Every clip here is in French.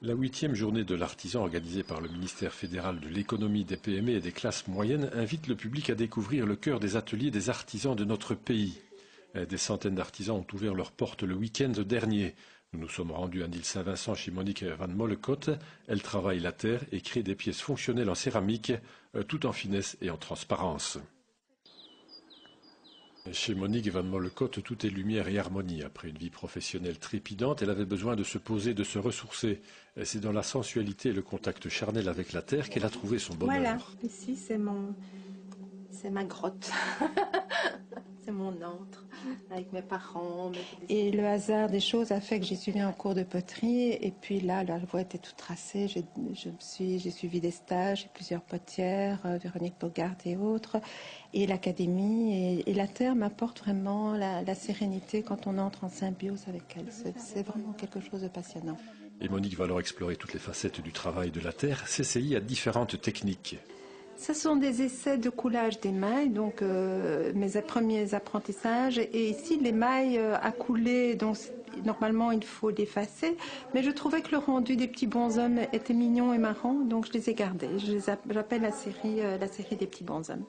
La 8e journée de l'artisan organisée par le ministère fédéral de l'économie, des PME et des classes moyennes invite le public à découvrir le cœur des ateliers des artisans de notre pays. Des centaines d'artisans ont ouvert leurs portes le week-end dernier. Nous nous sommes rendus à Nîmes-Saint-Vincent chez Monique Van Mollecotte. Elle travaille la terre et crée des pièces fonctionnelles en céramique, tout en finesse et en transparence. Chez Monique Van Mollecotte, tout est lumière et harmonie. Après une vie professionnelle trépidante, elle avait besoin de se poser, de se ressourcer. C'est dans la sensualité et le contact charnel avec la terre qu'elle a trouvé son bonheur. Voilà, ici c'est ma grotte. C'est mon antre, avec mes parents. Et le hasard des choses a fait que j'ai suivi un cours de poterie. Et puis là, la voie était toute tracée. J'ai suivi des stages, plusieurs potières, Véronique Bogart et autres. Et l'académie. Et la terre m'apporte vraiment la sérénité quand on entre en symbiose avec elle. C'est vraiment quelque chose de passionnant. Et Monique va alors explorer toutes les facettes du travail de la terre, s'essayer à différentes techniques. Ce sont des essais de coulage d'émail, donc mes premiers apprentissages. Et ici, l'émail a coulé, donc normalement il faut l'effacer. Mais je trouvais que le rendu des petits bonshommes était mignon et marrant, donc je les ai gardés. J'appelle la série des petits bonshommes.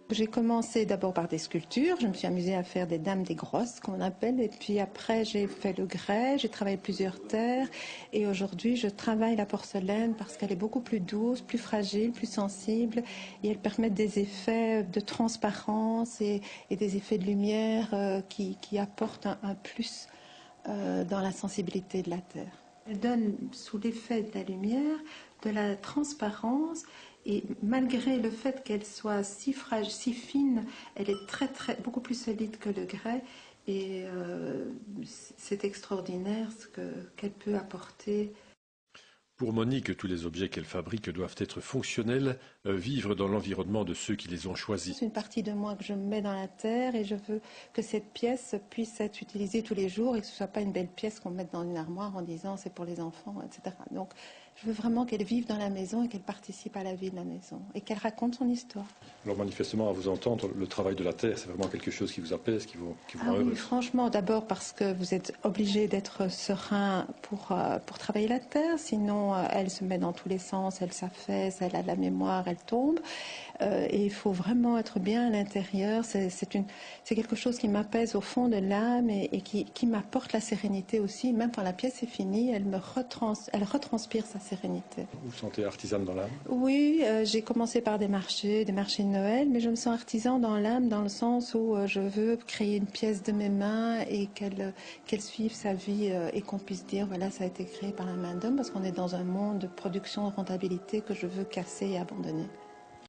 J'ai commencé d'abord par des sculptures, je me suis amusée à faire des dames des grosses, qu'on appelle, et puis après j'ai fait le grès, j'ai travaillé plusieurs terres, et aujourd'hui je travaille la porcelaine parce qu'elle est beaucoup plus douce, plus fragile, plus sensible, et elle permet des effets de transparence et des effets de lumière qui apportent un plus dans la sensibilité de la terre. Elle donne, sous l'effet de la lumière, de la transparence. Et malgré le fait qu'elle soit si fragile, si fine, elle est beaucoup plus solide que le grès. Et c'est extraordinaire qu'elle peut apporter. Pour Monique, tous les objets qu'elle fabrique doivent être fonctionnels, vivre dans l'environnement de ceux qui les ont choisis. C'est une partie de moi que je mets dans la terre et je veux que cette pièce puisse être utilisée tous les jours et que ce ne soit pas une belle pièce qu'on mette dans une armoire en disant c'est pour les enfants, etc. Donc je veux vraiment qu'elle vive dans la maison et qu'elle participe à la vie de la maison et qu'elle raconte son histoire. Alors manifestement, à vous entendre, le travail de la terre, c'est vraiment quelque chose qui vous apaise, qui vous rend heureuse. Oui, franchement, d'abord parce que vous êtes obligé d'être serein pour travailler la terre, sinon elle se met dans tous les sens, elle s'affaisse, elle a de la mémoire, elle tombe. Et il faut vraiment être bien à l'intérieur. C'est quelque chose qui m'apaise au fond de l'âme et qui m'apporte la sérénité aussi. Même quand la pièce est finie, elle retranspire sa sérénité. Vous vous sentez artisane dans l'âme? Oui, j'ai commencé par des marchés de Noël, mais je me sens artisan dans l'âme dans le sens où je veux créer une pièce de mes mains et qu'elle suive sa vie et qu'on puisse dire voilà, ça a été créé par la main d'homme parce qu'on est dans un monde de production de rentabilité que je veux casser et abandonner.